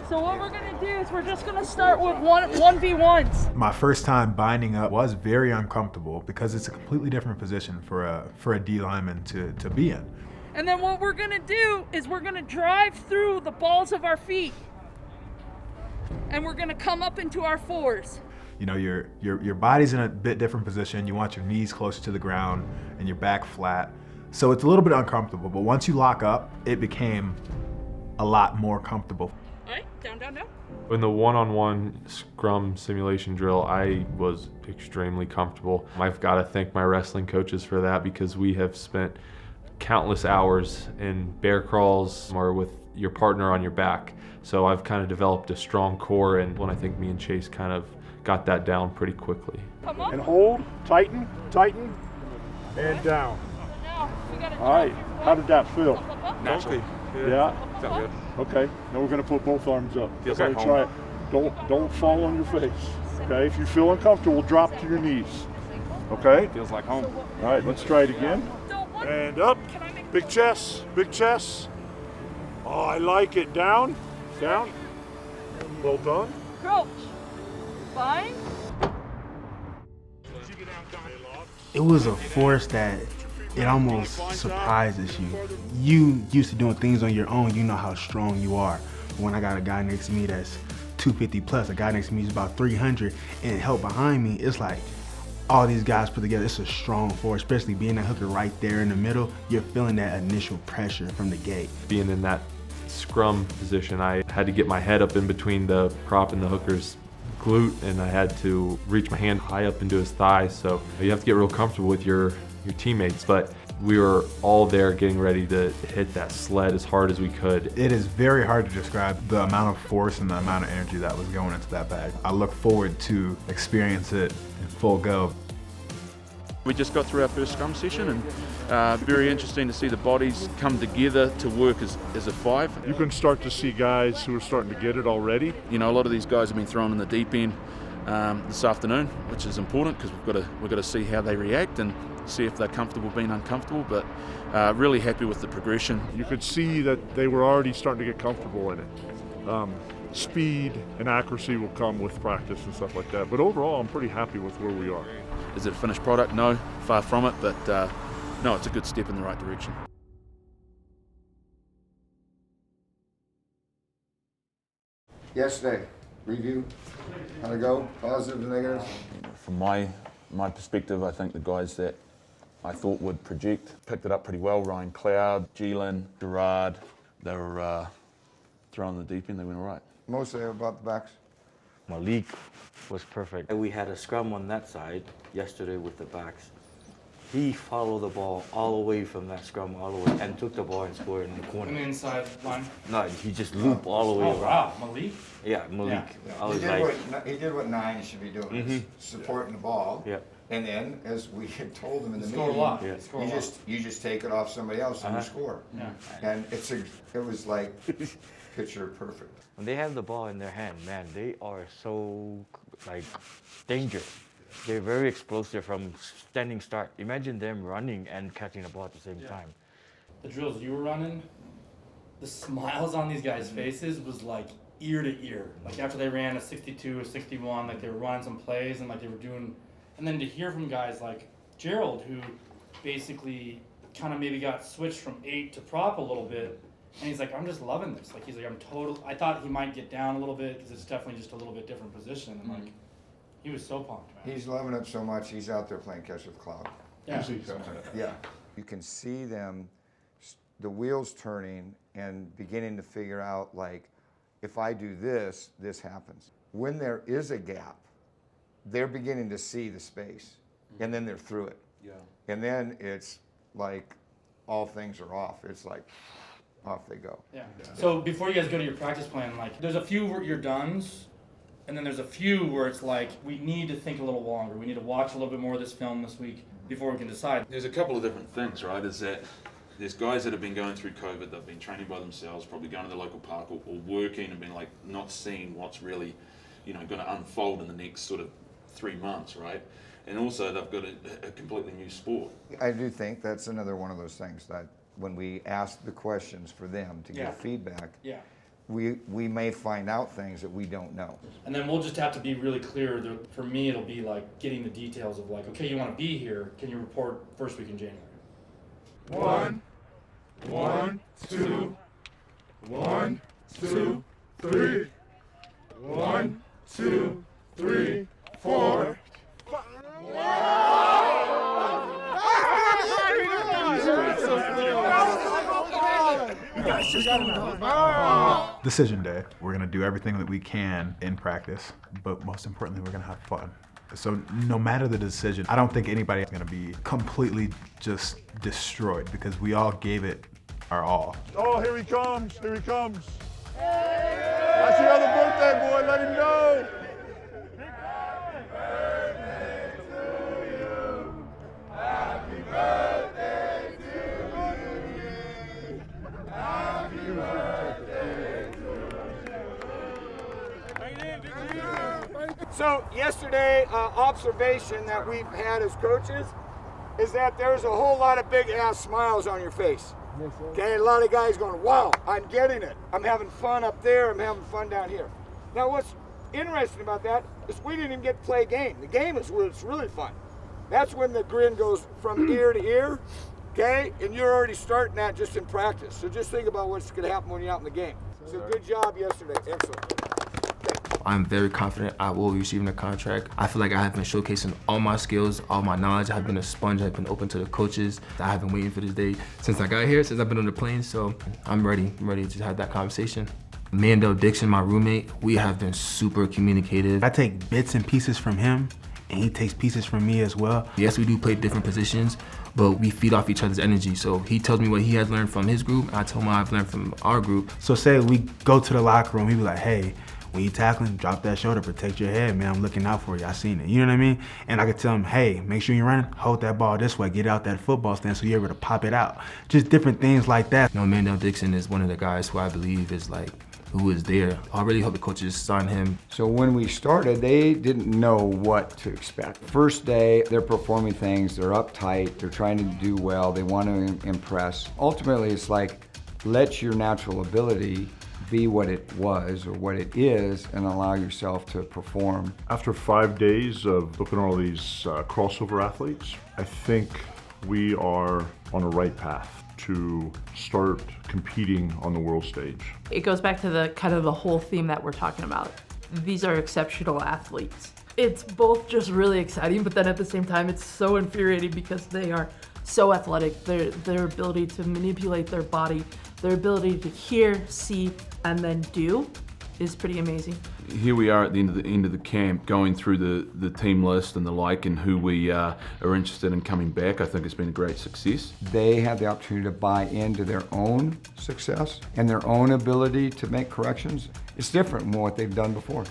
So what we're gonna do is we're just gonna start with 1v1s. My first time binding up was very uncomfortable because it's a completely different position for a D lineman to be in. And then what we're gonna do is we're gonna drive through the balls of our feet. And we're gonna come up into our fours. Your body's in a bit different position. You want your knees closer to the ground and your back flat. So it's a little bit uncomfortable, but once you lock up, it became a lot more comfortable. All right, down, down, down. In the one-on-one scrum simulation drill, I was extremely comfortable. I've got to thank my wrestling coaches for that, because we have spent countless hours in bear crawls or with your partner on your back. So I've kind of developed a strong core, and I think me and Chase kind of got that down pretty quickly. Come on. And hold, tighten, and down. All right, how did that feel? Naturally. Yeah? Felt good. Okay, now we're gonna put both arms up. Feels okay, like try home. it. Don't fall on your face. Okay, if you feel uncomfortable, drop to your knees. Okay? Feels like home. All right, let's try it again. And up, big chest, big chest. Oh, I like it. Down, down. Well done. Crouch. Bind. It was a force that it almost surprises you. You used to doing things on your own, you know how strong you are. When I got a guy next to me that's 250 plus, a guy next to me is about 300, and help behind me, it's like all these guys put together, it's a strong force, especially being that hooker right there in the middle, you're feeling that initial pressure from the gate. Being in that scrum position, I had to get my head up in between the prop and the hooker's glute, and I had to reach my hand high up into his thigh, so you have to get real comfortable with your teammates, but we were all there getting ready to hit that sled as hard as we could. It is very hard to describe the amount of force and the amount of energy that was going into that bag. I look forward to experience it in full go. We just got through our first scrum session, and Very interesting to see the bodies come together to work as a five. You can start to see guys who are starting to get it already. You know, a lot of these guys have been thrown in the deep end this afternoon, which is important because we've got to see how they react and see if they're comfortable being uncomfortable. But really happy with the progression. You could see that they were already starting to get comfortable in it. Speed and accuracy will come with practice and stuff like that. But overall, I'm pretty happy with where we are. Is it a finished product? No, far from it. But no, it's a good step in the right direction. Yesterday, review, how'd it go? Positives and negatives? From my perspective, I think the guys that I thought would project picked it up pretty well. Ryan Cloud, Geelin, Gerard, they were thrown in the deep end, they went all right. Mostly about the backs. Malik was perfect. We had a scrum on that side yesterday with the backs. He followed the ball all the way from that scrum all the way and took the ball and scored in the corner. On the inside line? No, he just looped all the way around. Wow, Malik? Yeah, Malik. Yeah. I was He did what 9 should be doing, is supporting the ball. Yeah. And then, as we had told him in the Score a meeting, lot. Yeah. Score a lot. you just take it off somebody else and you score. Yeah. And it was like picture perfect. When they have the ball in their hand, man, they are so like dangerous. They're very explosive from standing start. Imagine them running and catching the ball at the same time. The drills you were running, the smiles on these guys' faces was like ear to ear. Like after they ran a 62, a 61, like they were running some plays and like they were doing, and then to hear from guys like Gerald, who basically kind of maybe got switched from 8 to prop a little bit, and he's like, I'm just loving this. Like he's like, I thought he might get down a little bit because it's definitely just a little bit different position. And like, he was so pumped, man. He's loving it so much, he's out there playing catch with Cloud. Yeah. Yeah. You can see them, the wheels turning and beginning to figure out, like, if I do this, this happens. When there is a gap, they're beginning to see the space, and then they're through it. Yeah. And then it's like all things are off. It's like off they go. Yeah. So before you guys go to your practice plan, like there's a few where you're dones, and then there's a few where it's like we need to think a little longer. We need to watch a little bit more of this film this week before we can decide. There's a couple of different things, right? Is that there's guys that have been going through COVID, they've been training by themselves, probably going to the local park or working and been like not seeing what's really, going to unfold in the next sort of 3 months, right? And also they've got a completely new sport. I do think that's another one of those things that when we ask the questions for them to get feedback, we may find out things that we don't know. And then we'll just have to be really clear. For me, it'll be like getting the details of like, okay, you want to be here. Can you report first week in January? 1, 1, 2, 1, 2, 3, 1, 2, 3, 4. Decision day. We're gonna do everything that we can in practice, but most importantly, we're gonna have fun. So no matter the decision, I don't think anybody's gonna be completely just destroyed because we all gave it our all. Oh, here he comes, here he comes. That's your other birthday boy, let him know. Happy birthday to you. Happy birthday to you. So yesterday, observation that we've had as coaches is that there's a whole lot of big ass smiles on your face. Okay, a lot of guys going, wow, I'm getting it. I'm having fun up there, I'm having fun down here. Now what's interesting about that is we didn't even get to play a game. The game is where it's really fun. That's when the grin goes from ear to ear, okay? And you're already starting that just in practice. So just think about what's gonna happen when you're out in the game. So good job yesterday, excellent. I'm very confident I will be receiving a contract. I feel like I have been showcasing all my skills, all my knowledge. I've been a sponge, I've been open to the coaches. I have been waiting for this day since I got here, since I've been on the plane, so I'm ready to have that conversation. Mandel Dixon, my roommate, we have been super communicative. I take bits and pieces from him, and he takes pieces from me as well. Yes, we do play different positions, but we feed off each other's energy. So he tells me what he has learned from his group, and I tell him what I've learned from our group. So say we go to the locker room, he be like, hey, when you tackling, drop that shoulder, protect your head, man. I'm looking out for you. I seen it. You know what I mean? And I could tell them, hey, make sure you're running, hold that ball this way, get out that football stand so you're able to pop it out. Just different things like that. You know, Mandel Dixon is one of the guys who I believe is like, who is there. I really hope the coaches sign him. So when we started, they didn't know what to expect. First day, they're performing things, they're uptight, they're trying to do well, they want to impress. Ultimately, it's like, let your natural ability be what it was or what it is and allow yourself to perform. After 5 days of looking at all these crossover athletes, I think we are on a right path to start competing on the world stage. It goes back to the kind of the whole theme that we're talking about. These are exceptional athletes. It's both just really exciting, but then at the same time, it's so infuriating because they are so athletic. Their ability to manipulate their body, their ability to hear, see, and then do is pretty amazing. Here we are at the end of the camp, going through the team list and the like, and who we are interested in coming back. I think it's been a great success. They have the opportunity to buy into their own success and their own ability to make corrections. It's different from what they've done before.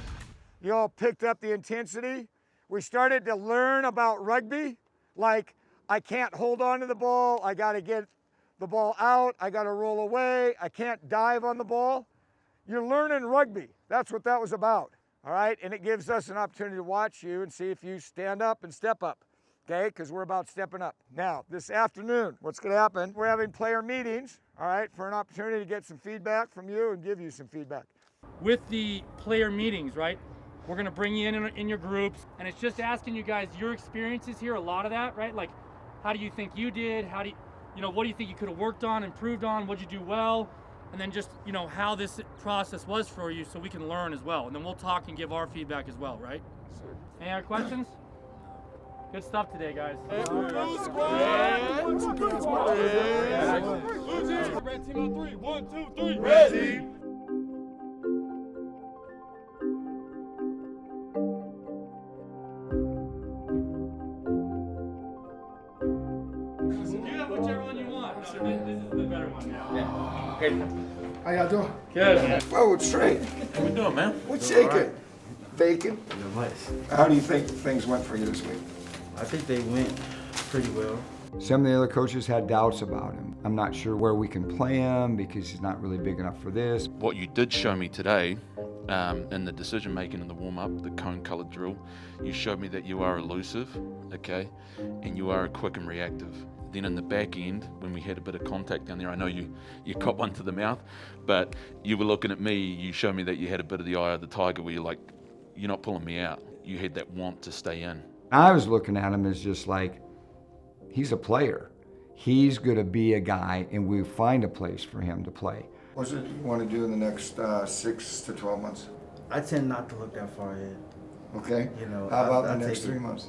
You all picked up the intensity. We started to learn about rugby, like I can't hold on to the ball, I gotta get the ball out, I gotta roll away, I can't dive on the ball. You're learning rugby. That's what that was about, all right? And it gives us an opportunity to watch you and see if you stand up and step up, okay? Because we're about stepping up. Now, this afternoon, what's gonna happen, we're having player meetings, all right, for an opportunity to get some feedback from you and give you some feedback. With the player meetings, right? We're gonna bring you in your groups, and it's just asking you guys your experiences here, a lot of that, right? Like, how do you think you did? How do you know, what do you think you could have worked on, improved on? What'd you do well? And then just, you know, how this process was for you so we can learn as well. And then we'll talk and give our feedback as well, right? Any other questions? Good stuff today, guys. Red team on 3. 1, 2, 3. Red team. You have whichever one you want. This is the better one. Yeah. Okay. How y'all doing? Good. Forward straight. How we doing, man? What's shaking? All right. Bacon? Nice. How do you think things went for you this week? I think they went pretty well. Some of the other coaches had doubts about him. I'm not sure where we can play him because he's not really big enough for this. What you did show me today in the decision making in the warm up, the cone colored drill, you showed me that you are elusive, okay, and you are quick and reactive. Then in the back end, when we had a bit of contact down there, I know you caught one to the mouth, but you were looking at me, you showed me that you had a bit of the eye of the tiger where you're like, you're not pulling me out. You had that want to stay in. I was looking at him as just like, he's a player. He's gonna be a guy and we find a place for him to play. What's it you want to do in the next 6 to 12 months? I tend not to look that far ahead. Okay. You know, how about I'll the next take 3 it. months?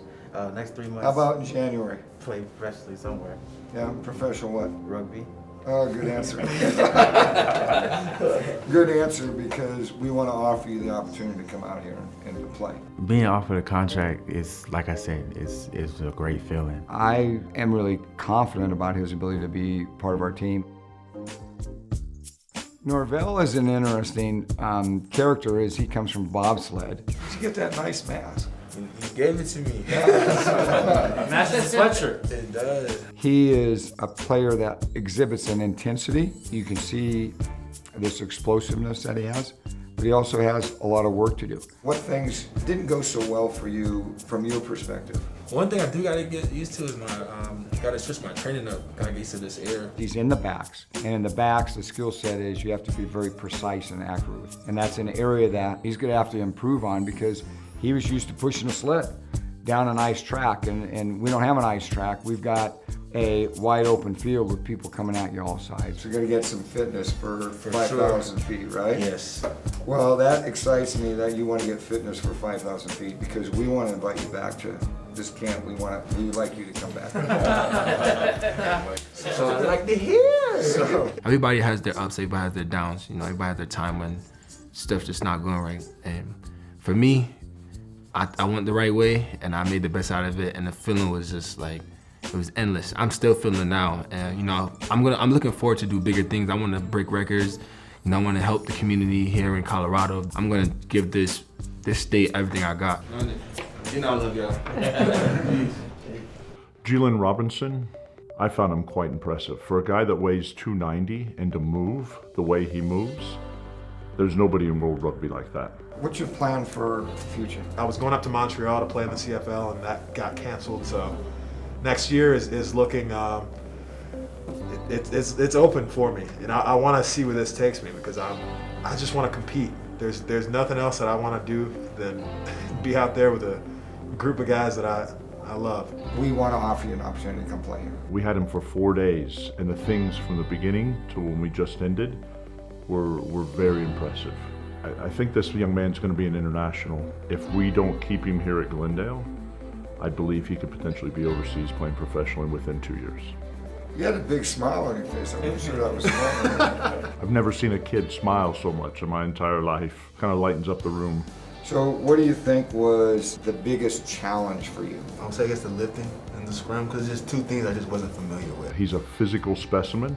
Next 3 months. How about in January? Play professionally somewhere. Yeah, professional what? Rugby. Oh, good answer. Good answer, because we want to offer you the opportunity to come out here and to play. Being offered a contract is, like I said, is a great feeling. I am really confident about his ability to be part of our team. Norvell is an interesting character as he comes from bobsled. Did you get that nice mask? You gave it to me. Match the sweatshirt. It does. He is a player that exhibits an intensity. You can see this explosiveness that he has, but he also has a lot of work to do. What things didn't go so well for you from your perspective? One thing I do gotta get used to is my gotta switch my training up. Gotta get used to this air. He's in the backs, and in the backs, the skill set is you have to be very precise and accurate with. And that's an area that he's gonna have to improve on because he was used to pushing a sled down an ice track, and we don't have an ice track. We've got a wide open field with people coming at you all sides. So you're gonna get some fitness for 5,000 feet, right? Yes. Well, that excites me that you want to get fitness for 5,000 feet because we want to invite you back to this camp. We would like you to come back. So I like to hear. So, Everybody has their ups, everybody has their downs. You know, everybody has their time when stuff's just not going right. And for me, I went the right way and I made the best out of it, and the feeling was just like, it was endless. I'm still feeling it now, and you know, I'm looking forward to do bigger things. I want to break records, And I want to help the community here in Colorado. I'm going to give this state everything I got. You know I love y'all. Jalen Robinson, I found him quite impressive. For a guy that weighs 290 and to move the way he moves, there's nobody in World Rugby like that. What's your plan for the future? I was going up to Montreal to play in the CFL, and that got canceled. So next year is looking. It's open for me, and I want to see where this takes me because I just want to compete. There's nothing else that I want to do than be out there with a group of guys that I love. We want to offer you an opportunity to come play here. We had him for 4 days, and the things from the beginning to when we just ended were very impressive. I think this young man's going to be an international. If we don't keep him here at Glendale, I believe he could potentially be overseas playing professionally within 2 years. You had a big smile on your face. I'm not sure that was smile. I've never seen a kid smile so much in my entire life. Kind of lightens up the room. So what do you think was the biggest challenge for you? I would say it's the lifting and the scrum, because there's two things I just wasn't familiar with. He's a physical specimen.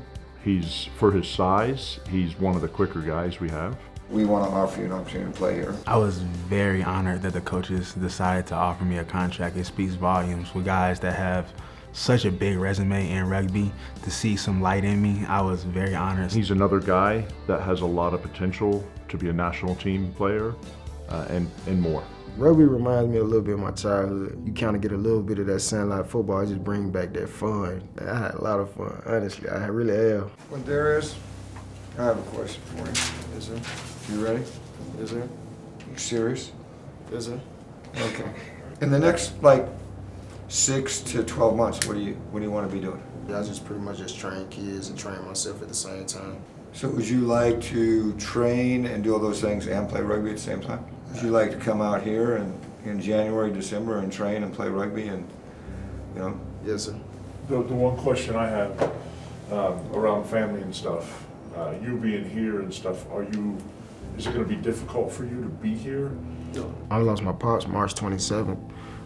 For his size, he's one of the quicker guys we have. We want to offer you an opportunity to play here. I was very honored that the coaches decided to offer me a contract. It speaks volumes with guys that have such a big resume in rugby. To see some light in me, I was very honored. He's another guy that has a lot of potential to be a national team player and more. Rugby reminds me a little bit of my childhood. You kind of get a little bit of that sandlot football. It just brings back that fun. I had a lot of fun, honestly. I really have. Well, Darius, I have a question for you. Yes, sir. You ready? Yes, sir. You serious? Yes, sir. Okay. In the next, 6 to 12 months, what do you want to be doing? I just pretty much just train kids and train myself at the same time. So would you like to train and do all those things and play rugby at the same time? Would you like to come out here and in January, December and train and play rugby and, Yes, sir. The one question I have around family and stuff, you being here and stuff, is it going to be difficult for you to be here? I lost my pops March 27th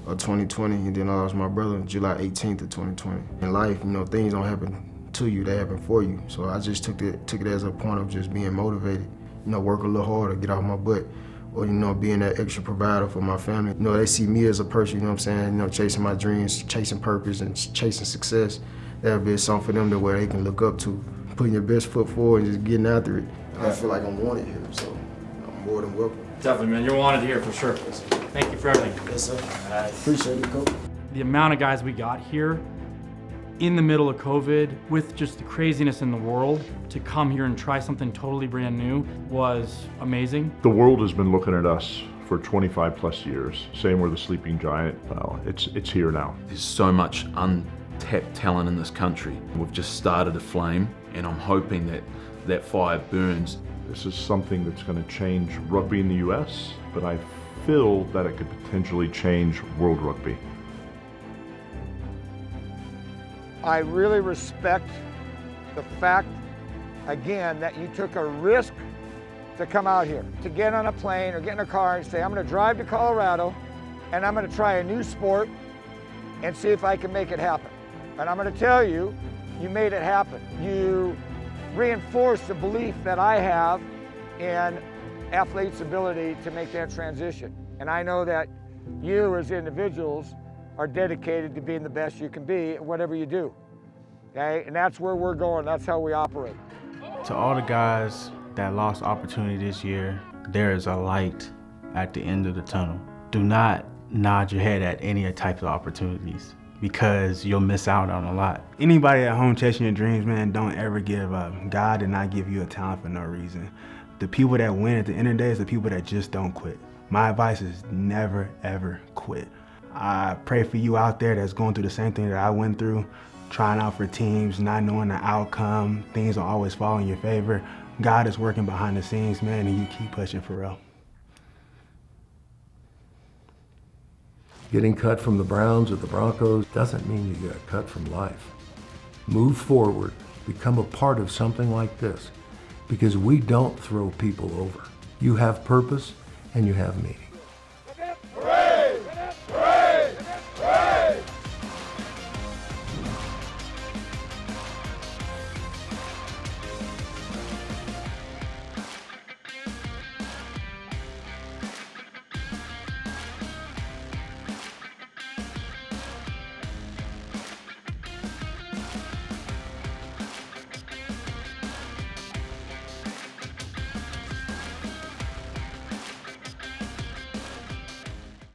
of 2020, and then I lost my brother July 18th of 2020. In life, things don't happen to you, they happen for you. So I just took it as a point of just being motivated, work a little harder, get off my butt, or being that extra provider for my family. They see me as a person, chasing my dreams, chasing purpose and chasing success. That'll be something for them to where they can look up to. Putting your best foot forward and just getting after it. I feel like I'm wanted here, so I'm more than welcome. Definitely, man. You're wanted here for sure. Thank you for everything. Yes, sir. Appreciate it, Coach. The amount of guys we got here in the middle of COVID with just the craziness in the world to come here and try something totally brand new was amazing. The world has been looking at us for 25 plus years, saying we're the sleeping giant. Well, it's here now. There's so much untapped talent in this country. We've just started a flame, and I'm hoping that fire burns. This is something that's going to change rugby in the US, but I feel that it could potentially change world rugby. I really respect the fact, again, that you took a risk to come out here, to get on a plane or get in a car and say, I'm going to drive to Colorado and I'm going to try a new sport and see if I can make it happen. And I'm going to tell you, you made it happen. You reinforced the belief that I have in athletes' ability to make that transition. And I know that you as individuals are dedicated to being the best you can be at whatever you do. Okay? And that's where we're going, that's how we operate. To all the guys that lost opportunity this year, there is a light at the end of the tunnel. Do not nod your head at any type of opportunities, because you'll miss out on a lot. Anybody at home chasing your dreams, man, don't ever give up. God did not give you a talent for no reason. The people that win at the end of the day is the people that just don't quit. My advice is never, ever quit. I pray for you out there that's going through the same thing that I went through, trying out for teams, not knowing the outcome, things don't always fall in your favor. God is working behind the scenes, man, and you keep pushing for real. Getting cut from the Browns or the Broncos doesn't mean you get cut from life. Move forward, become a part of something like this, because we don't throw people over. You have purpose and you have meaning.